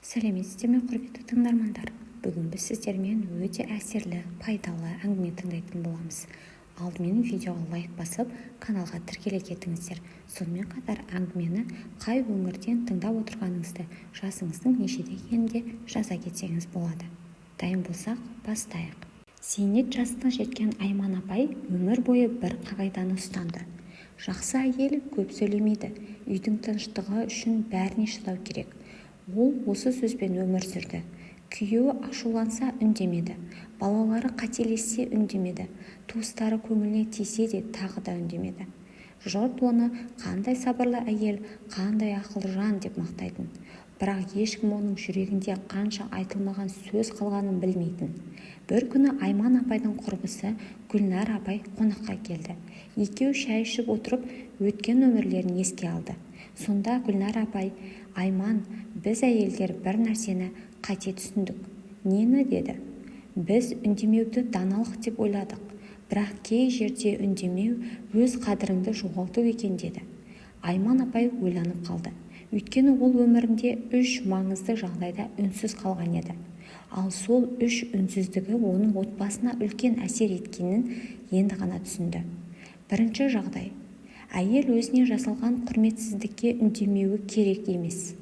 Сәлеметсіздер ме, құрметті тыңдармандар? Бүгін біз сіздермен өте әсерлі, пайдалы әңгіме тыңдайтын боламыз. Алдымен видеоға лайк басып, каналға тіркеле кетіңіздер. Сонымен қатар әңгімені қай өңірден тыңдап отырғаныңызды, жасыңыздың нешеде екенін де жаза кетсеңіз болады. Дайын болсақ, бастайық. Зейнет жасына жеткен Айман апай өмір бойы бір қағиданы ұстанды. Жақсы әйел көп сөйлемейді, үйдің тыныштығы үшін бәріне шыдау керек. Ол осы сөзбен өмір сүрді. Күйеуі ашуланса үндемеді, балалары қателессе үндемеді, туыстары көңіліне тисе де тағы да үндемеді. Жұрт оны қандай сабырлы әйел, қандай ақылды жан деп мақтайтын. Бірақ ешкім оның жүрегінде қанша айтылмаған сөз қалғанын білмейтін. Бір күні Айман апайдың құрбысы Гүлнар апай қонаққа келді. Екеуі шай ішіп отырып, өткен өмірлерін еске алды. Сонда Гүлнар апай: «Айман, біз әйелдер бір нәрсені қате түсіндік». «Нені?» деді. «Біз үндемеуді даналық деп ойладық, бірақ кей жерде үндемеу өз қадіріңді жоғалту екен» деді. Айман апай ойланып қалды. Өйткені ол өмірінде 3 маңызды жағдайда үнсіз қалған еді. Ал сол 3 үнсіздігі оның отбасына үлкен әсер еткенін енді ғана түсінді. Бірінші жағдай: әйел өзіне жасалған құрметсіздікке үндемеуі керек емес.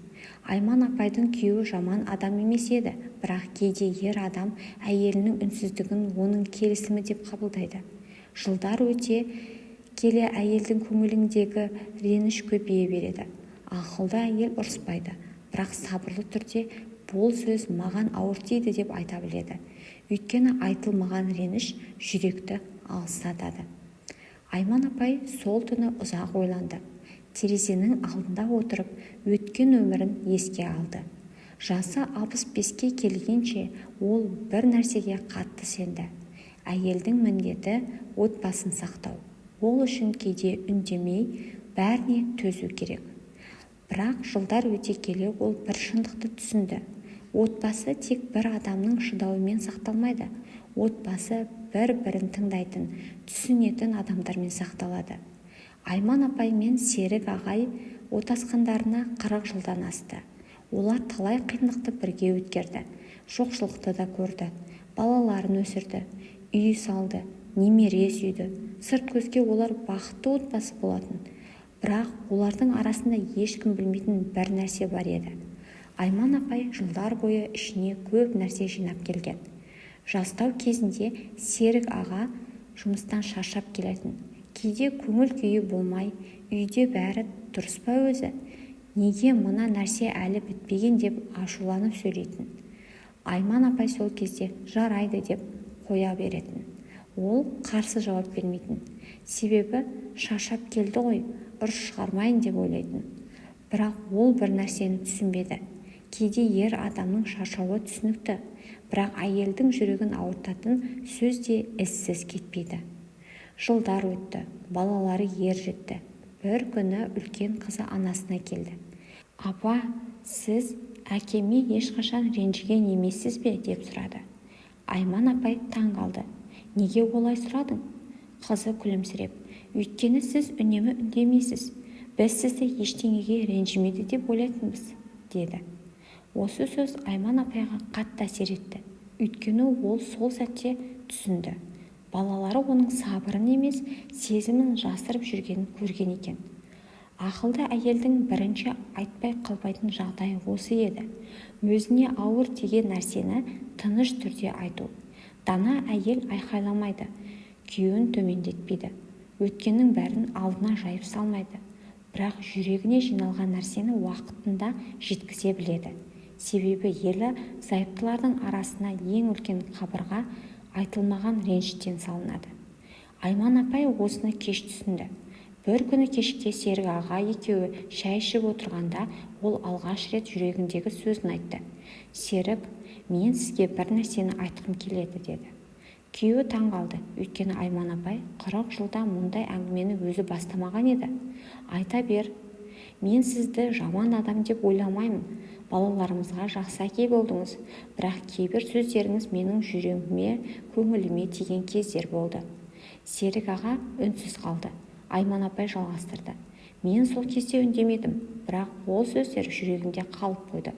Айман апайдың күйеуі жаман адам емес еді, бірақ кейде ер адам әйелінің үнсіздігін оның келісімі деп қабылдайды. Жылдар өте келе әйелдің көңіліндегі реніш көбейе береді. Ақылды әйел ұрыспайды, бірақ сабырлы түрде бұл сөз маған ауыр тиді деп айта біледі. Өйткені айтылмаған реніш жүректі алыстатады. Айман апай сол түні ұзақ ойланды. Терезенің алдында отырып, өткен өмірін еске алды. Жасы 65-ке келгенше ол бір нәрсеге қатты сенді. Әйелдің міндеті отбасын сақтау. Ол үшін кейде үндемей, бәріне төзу керек. Бірақ жылдар өте келе ол бір шындықты түсінді. Отбасы тек бір адамның шыдауымен сақталмайды. Отбасы бір-бірін тыңдайтын, түсінетін адамдармен сақталады. Айман апай мен Серік ағай отасқандарына 40 жылдан асты. Олар талай қиындықты бірге өткерді. Жоқшылықты да көрді. Балаларын өсірді, үй салды, немере сүйді. Сырт көзге олар бақытты отбасы болатын. Бірақ олардың арасында ешкім білмейтін бір нәрсе бар еді. Айман апай жылдар бойы ішіне көп нәрсе жинап келген. Жастау кезінде Серік аға жұмыстан шаршап келетін. Кейде көңіл күйі болмай, үйде бәрі дұрыс па өзі? Неге мына нәрсе әлі бітпеген деп ашуланып сөйлейтін. Айман апай сол кезде жарайды деп қоя беретін. Ол қарсы жауап бермейтін. Себебі шаршап келді ғой, ұрыс шығармайын деп ойлайтын. Бірақ ол бір нәрсені түсінбеді. Кейде ер адамның шаршауы түсінікті, бірақ әйелдің жүрегін ауыртатын сөз де ізсіз кетпейді. Жылдар өтті, балалары ер жетті. Бір күні үлкен қызы анасына келді. «Апа, сіз әкеме ешқашан ренжіген емессіз бе?» деп сұрады. Айман апай таң қалды. «Неге олай сұрадың?» Қызы күлімсіреп: «Өйткені сіз үнемі үндемейсіз. Біз сізді ештеңеге ренжімейді деп ойлайтынбыз» деді. Осы сөз Айман апайға қатты әсер етті. Өйткені ол сол сәтте түсінді. Балалары оның сабырын емес, сезімін жасырып жүргенін көрген екен. Ақылды әйелдің бірінші айтпай қалмайтын жағдайы осы еді. Өзіне ауыр тиген нәрсені тыныш түрде айту. Дана әйел айқайламайды, күйеуін төмендетпейді, өткеннің бәрін алдына жайып салмайды. Бірақ жүрегіне жиналған нәрсені уақытында жеткізе біледі. Себебі елі зайыптылардың арасына ең үлкен қабырға айтылмаған реніштен салынады. Айман апай осыны кеш түсінді. Бір күні кешке Серік аға екеуі шай ішіп отырғанда ол алғаш рет жүрегіндегі сөзін айтты. «Серік, мен сізге бір нәрсені айтқым келеді» деді. Күйеуі таң қалды, өйткені Айман апай 40 жылда мұндай әңгімені өзі бастамаған еді. «Айта бер. Мен сізді жаман адам деп ойламаймын. Балаларымызға жақсы әке болдыңыз, бірақ кейбір сөздеріңіз менің жүрегіме, көңіліме тиген кездер болды». Серік аға үнсіз қалды. Айман апай жалғастырды. «Мен сол кезде үндемедім, бірақ ол сөздер жүрегімде қалып қойды.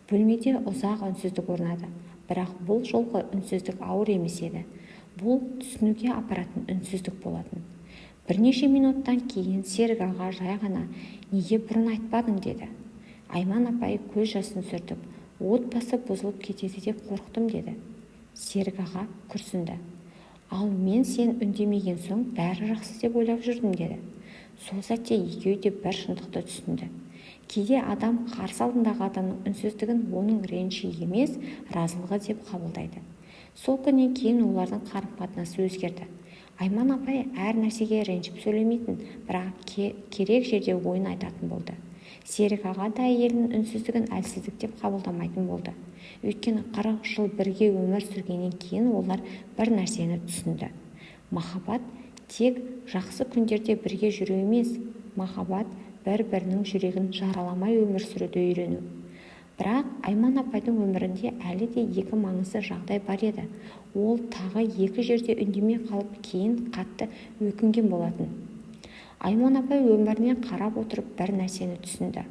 Бөлмеде ұзақ үнсіздік орнады, бірақ бұл жолғы үнсіздік ауыр емес еді. Бұл түсінуге апаратын үнсіздік болатын. Бірнеше минуттан кейін Серік аға жай ғана «Неге бұрын айтпадың?» деді. Айман апай көз жасын сүртіп, «Отбасы бұзылып кетеді деп қорықтым» деді. Серік аға күрсінді. «Ал мен сен үндемеген соң бәрі жақсы деп ойлап жүрдім» деді. Сол сәтте екеуі де бір шындықты түсінді. Кейде адам қарсы алдындағы адамның үнсіздігін оның реніші емес, разылығы деп қабылдайды. Сол күннен кейін олардың қарым-қатынасы өзгерді. Айман апай әр нәрсеге ренжіп сөйлемейтін, бірақ керек жерде ойын айтатын болды. Серік аға да әйелінің үнсіздігін әлсіздік деп қабылдамайтын болды. Өйткені 40 жыл бірге өмір сүргеннен кейін олар бір нәрсені түсінді. Махаббат тек жақсы күндерде бірге жүру емес, махаббат бір-бірінің жүрегін жараламай өмір сүруді үйрену. Бірақ Айман апайдың өмірінде әлі де екі маңызды жағдай бар еді. Ол тағы екі жерде үндемей қалып, кейін қатты өкінген болатын. Айман апай өміріне қарап отырып бір нәрсені түсінді.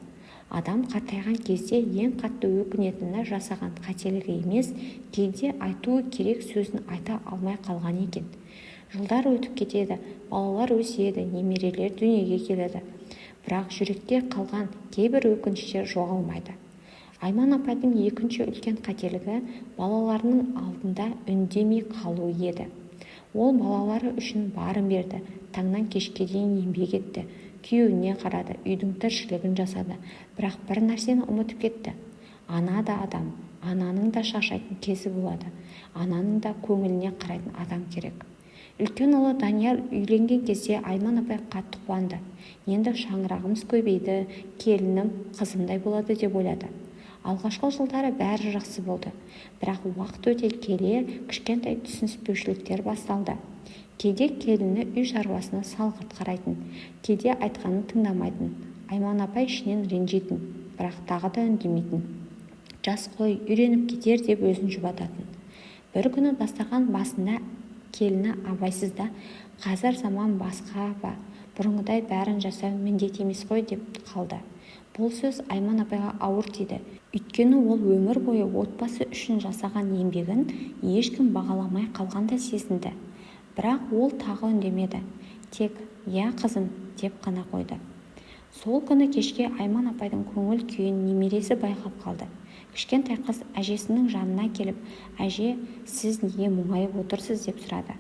Адам қартайған кезде ең қатты өкінетіні жасаған қателігі емес, кейде айтуы керек сөзін айта алмай қалған екен. Жылдар өтіп кетеді, балалар өседі, немерелер дүниеге келеді. Бірақ жүректе қалған кейбір өкініштер жоғалмайды. Айман апайдың екінші үлкен қателігі балаларының алдында үндемей қалу еді. Ол балалары үшін барын берді, таңнан кешке дейін еңбек етті, күйеуіне қарады, үйдің тіршілігін жасады. Бірақ бір нәрсені ұмытып кетті. Ана да адам, ананың да шаршайтын кезі болады. Ананың да көңіліне қарайтын адам керек. Үлкен ұлы Данияр үйленген кезде Айман апай қатты қуанды. Енді шаңырағымыз көбейді, келінім қызымдай болады деп ойлады. Алғашқы жылдары бәрі жақсы болды. Бірақ уақыт өте келе кішкентай түсініспеушіліктер басталды. Кейде келіні үй шаруасына салғырт қарайтын, кейде айтқанын тыңдамайтын. Айман апай ішінен ренжитін, бірақ тағы да үндемейтін. Жас қой, үйреніп кетер деп өзін жұбататын. Бір күні дастархан басында келіні абайсызда «Қазір заман басқа ба, бұрынғыдай бәрін жасау міндет емес қой» деп қалды. Бұл сөз Айман апайға ауыр тиді. Өйткені ол өмір бойы отбасы үшін жасаған еңбегін ешкім бағаламай қалғанда сезінді. Бірақ ол тағы үндемеді. Тек «Я қызым» деп қана қойды. Сол күні кешке Айман апайдың көңіл күйін немересі байқап қалды. Кішкентай қыз әжесінің жанына келіп, «Әже, сіз неге мұңайып отырсыз?» деп сұрады.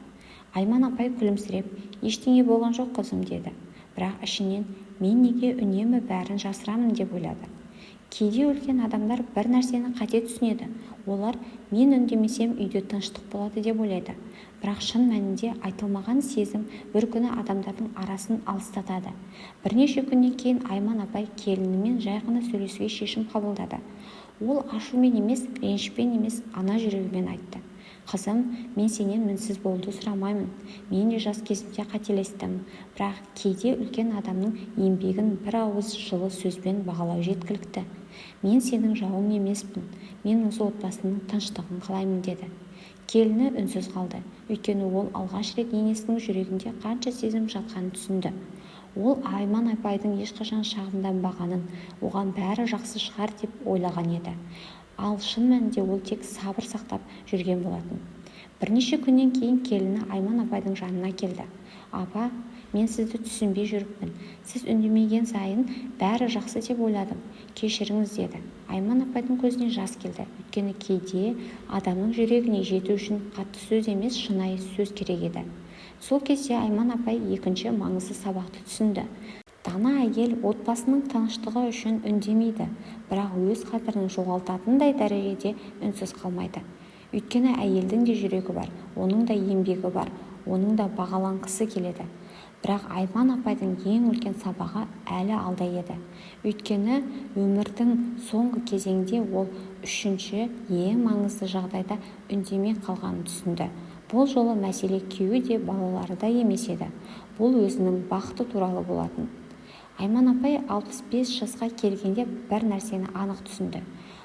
Айман апай күлімсіреп, «Ештеңе болған жоқ қызым» деді. Бірақ ішінен «Мен неге үнемі бәрін жасырамын?» деп ойлады. Кейде үлкен адамдар бір нәрсені қате түсінеді. Олар «Мен үндемесем үйде тыныштық болады» деп ойлайды. Бірақ шын мәнінде айтылмаған сезім бір күні адамдардың арасын алыстатады. Бірнеше күннен кейін Айман апай келінімен жай ғана сөйлесуге шешім қабылдады. Ол ашумен емес, ренішпен емес, ана жүрегімен айтты. «Қызым, мен сенен мінсіз болуды сұрамаймын. Мен де жас кезімде қателестім. Бірақ кейде үлкен адамның еңбегін бір ауыз жылы сөзбен бағалау жеткілікті. Мен сенің жауың емеспін. Мен осы отбасының тыныштығын қалаймын» деді. Келіні үнсіз қалды. Өйткені ол алғаш рет енесінің жүрегінде қанша сезім жатқанын түсінді. Ол Айман апайдың ешқашан шағымданбағанын, оған бәрі жақсы шығар деп ойлаған еді. Ал шын мәнінде ол тек сабыр сақтап жүрген болатын. Бірнеше күннен кейін келіні Айман апайдың жанына келді. «Апа, мен сізді түсінбей жүріппін. Сіз үндемеген сайын бәрі жақсы деп ойладым. Кешіріңіз» деді. Айман апайдың көзіне жас келді. Өйткені кейде адамның жүрегіне жету үшін қатты сөз емес, шынайы сөз керек еді. Сол кезде Айман апай екінші маңызды сабақты түсінді. Дана әйел отбасының тыныштығы үшін үндемейді, бірақ өз қадірін жоғалтатындай дәрежеде үнсіз қалмайды. Өйткені әйелдің де жүрегі бар, оның да еңбегі бар, оның да бағаланғысы келеді. Бірақ Айман апайдың ең үлкен сабағы әлі алда еді. Өйткені өмірдің соңғы кезеңде ол үшінші ең маңызды жағдайда үндемей қалғанын түсінді. Бұл жолы мәселе күйеуі де балалары да емес еді. Бұл өзінің бақыты туралы болатын. Айман апай 65 жасқа келгенде бір нәрсені анық түсінді.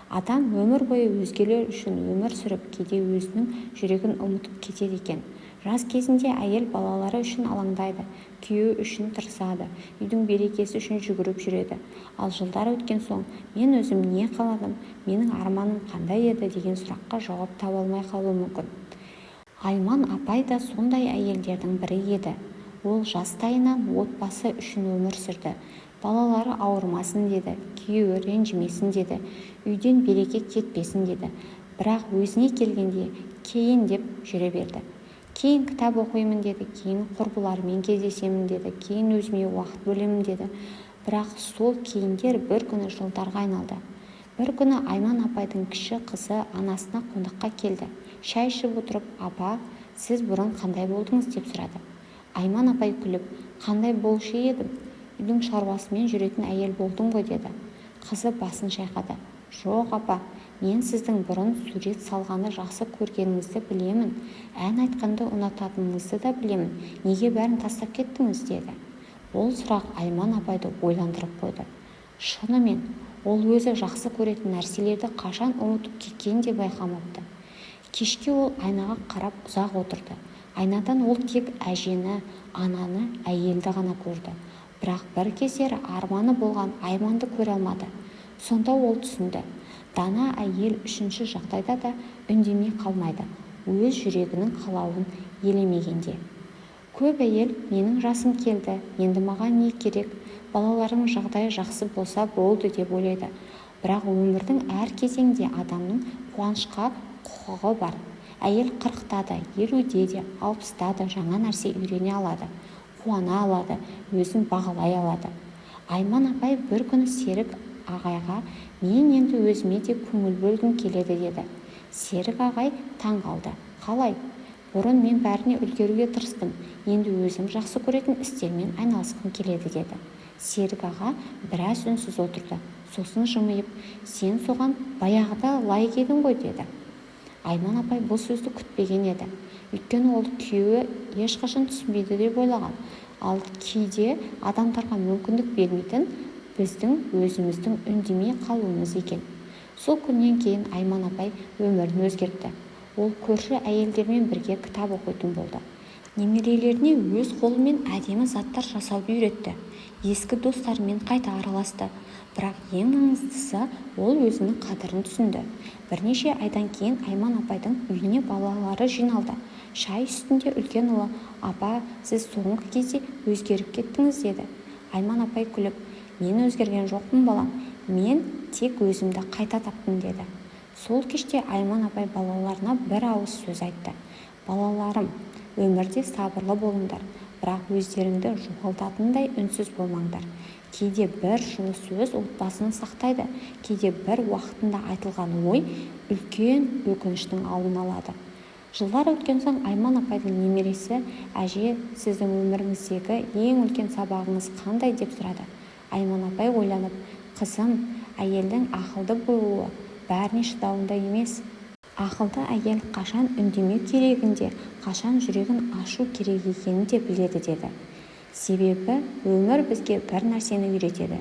Адам өмір бойы өзгелер үшін өмір сүріп, кейде өзінің жүрегін ұмытып кетеді екен. Жас кезінде әйел балалары үшін алаңдайды, күйеуі үшін тырысады, үйдің берекесі үшін жүгіріп жүреді. Ал жылдар өткен соң мен өзім не қаладым, менің арманым қандай еді деген сұраққа жауап таба алмай қалуы мүмкін. Айман апай да сондай әйелдердің бірі еді. Ол жастайынан отбасы үшін өмір сүрді. Балалары ауырмасын деді, күйеуі ренжімесін деді, үйден береке кетпесін деді. Бірақ өзіне келгенде кейін деп жүре берді. Кейін кітап оқимын деді, кейін құрбыларымен кездесемін деді, кейін өзіме уақыт бөлемін деді. Бірақ сол кейіндер бір күні жылдарға айналды. Бір күні Айман апайдың кіші қызы анасына қонаққа келді. Шай ішіп отырып, апа, сіз бұрын қандай болдыңыз деп сұрады. Айман апай күліп, қандай болушы едім? Үйдің шаруасымен жүретін әйел болдым ғой деді. Қызы басын шайқады. Жоқ апа, мен сіздің бұрын сурет салғаны жақсы көргеніңізді білемін, ән айтқанды ұнататыныңызды да білемін. Неге бәрін тастап кеттіңіз деді. Ол сұрақ Айман апайды ойландырып қойды. Шынымен, ол өзі жақсы көретін нәрселерді қашан ұмытып кеткенін де байқамапты. Кешке ол айнаға қарап ұзақ отырды. Айнадан ол тек әжені, ананы, әйелді ғана көрді. Бірақ бір кездері арманы болған Айманды көре алмады. Сонда ол түсінді. Дана әйел үшінші жағдайда да үндемей қалмайды, өз жүрегінің қалауын елемегенде. Көп әйел менің жасым келді, енді маған не керек, балаларым жағдайы жақсы болса болды деп ойлайды. Бірақ өмірдің әр кезеңде адамның қуанышқа құқығы бар. Әйел 40-та да, 50-де де, 60-та да жаңа нәрсе үйрене алады, қуана алады, өзін бағалай алады. Айман апай бір күні Серік ағайға мен енді өзіме де көңіл бөлгім келеді деді. Серік ағай таң қалды. Қалай? Бұрын мен бәріне үлгеруге тырыстым, енді өзім жақсы көретін істермен айналысқым келеді деді. Серік аға біраз үнсіз отырды. Сосын жымиып, сен соған баяғыда лайық едің ғой деді. Айман апай бұл сөзді күтпеген еді. Өйткені ол күйеуі ешқашан түсінбейді деп ойлаған. Ал кейде адамдарға мүмкіндік бермейтін біздің өзіміздің үндемей қалуымыз екен. Сол күннен кейін Айман апай өмірін өзгертті. Ол көрші әйелдермен бірге кітап оқитын болды. Немерелеріне өз қолымен әдемі заттар жасауды үйретті. Ескі достарымен қайта араласты. Бірақ ең маңыздысы, ол өзінің қадірін түсінді. Бірнеше айдан кейін Айман апайдың үйіне балалары жиналды. Шай үстінде үлкен ұлы, апа, сіз соңғы кезде өзгеріп кеттіңіз деді. Айман апай күліп, мен өзгерген жоқпын балам, мен тек өзімді қайта таптым деді. Сол кеште Айман апай балаларына бір ауыз сөз айтты. Балаларым, өмірде сабырлы болыңдар, бірақ өздеріңді жоғалтатындай үнсіз болмаңдар. Кейде бір жылы сөз отбасыны сақтайды, кейде бір уақытында айтылған ой үлкен өкініштің алдын алады. Жылдар өткен соң Айман апайдың немересі, әже, сіздің өміріңіздегі ең үлкен сабағыңыз қандай деп сұрады. Айман апай ойланып, қызым, әйелдің ақылды болуы бәріне шыдауында емес. Ақылды әйел қашан үндемеу керегінде, қашан жүрегін ашу керек екенін де біледі деді. Себебі өмір бізге бір нәрсені үйретеді.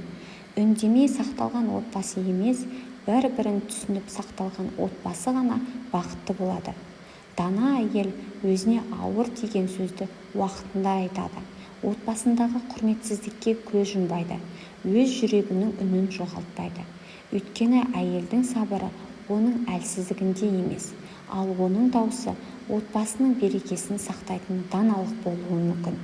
Үндемей сақталған отбасы емес, бір-бірін түсініп сақталған отбасы ғана бақытты болады. Дана әйел өзіне ауыр тиген сөзді уақытында айтады. Отбасындағы құрметсіздікке көз жұмбайды, өз жүрегінің үнін жоғалтпайды. Өйткені әйелдің сабыры оның әлсіздігінде емес, ал оның дауысы отбасының берекесін сақтайтын даналық болуы мүмкін.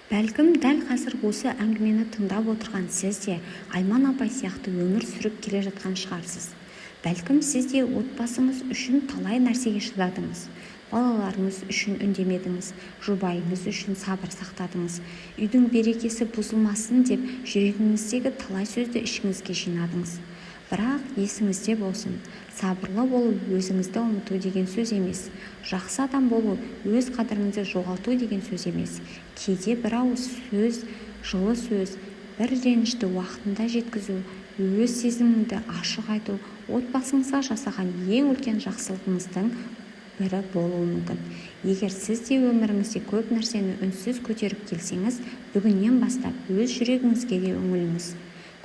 Бәлкім дәл қазір осы әңгімені тыңдап отырған сіз де Айман апай сияқты өмір сүріп келе жатқан шығарсыз. Бәлкім сіз де отбасыңыз үшін талай нәрсеге шыдадыңыз. Балаларыңыз үшін үндемедіңіз, жұбайыңыз үшін сабыр сақтадыңыз. Үйдің берекесі бұзылмасын деп жүрегіңіздегі талай сөзді ішіңізге жинадыңыз. Бірақ есіңізде болсын, сабырлы болу өзіңізді ұмыту деген сөз емес. Жақсы адам болу өз қадіріңізді жоғалту деген сөз емес. Кейде бір ауыз сөз, жылы сөз, бір ренішті уақытында жеткізу, өз сезіміңді ашық айту отбасыңызға жасаған ең үлкен жақсылығыңыздың бірі болуы мүмкін. Егер сіз де өміріңізде көп нәрсені үнсіз көтеріп келсеңіз, бүгіннен бастап өз жүрегіңізге де үңіліңіз,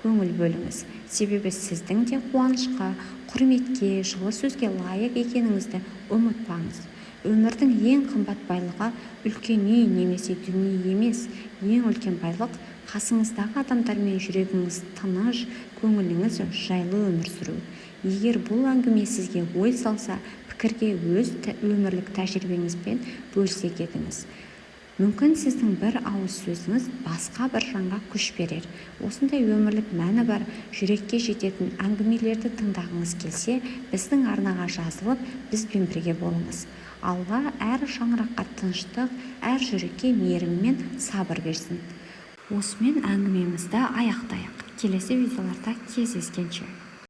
көңіл бөліңіз. Себебі сіздің де қуанышқа, құрметке, жылы сөзге лайық екеніңізді ұмытпаңыз. Өмірдің ең қымбат байлығы үлкен үй немесе дүние емес. Ең үлкен байлық қасыңыздағы адамдармен жүрегіңіз тыныш, көңіліңіз жайлы өмір сүру. Егер бұл әңгіме сізге ой салса, пікірге өз өмірлік тәжірибеңізбен бөлісе кетіңіз. Мүмкін сіздің бір ауыз сөзіңіз басқа бір жанға күш берер. Осындай өмірлік мәні бар, жүрекке жететін әңгімелерді тыңдағыңыз келсе, біздің арнаға жазылып, бізбен бірге болыңыз. Алла әр шаңыраққа тыныштық, әр жүрекке мейірім мен сабыр берсін. Осымен әңгімемізді аяқтайық. Келесі видеоларда кездескенше.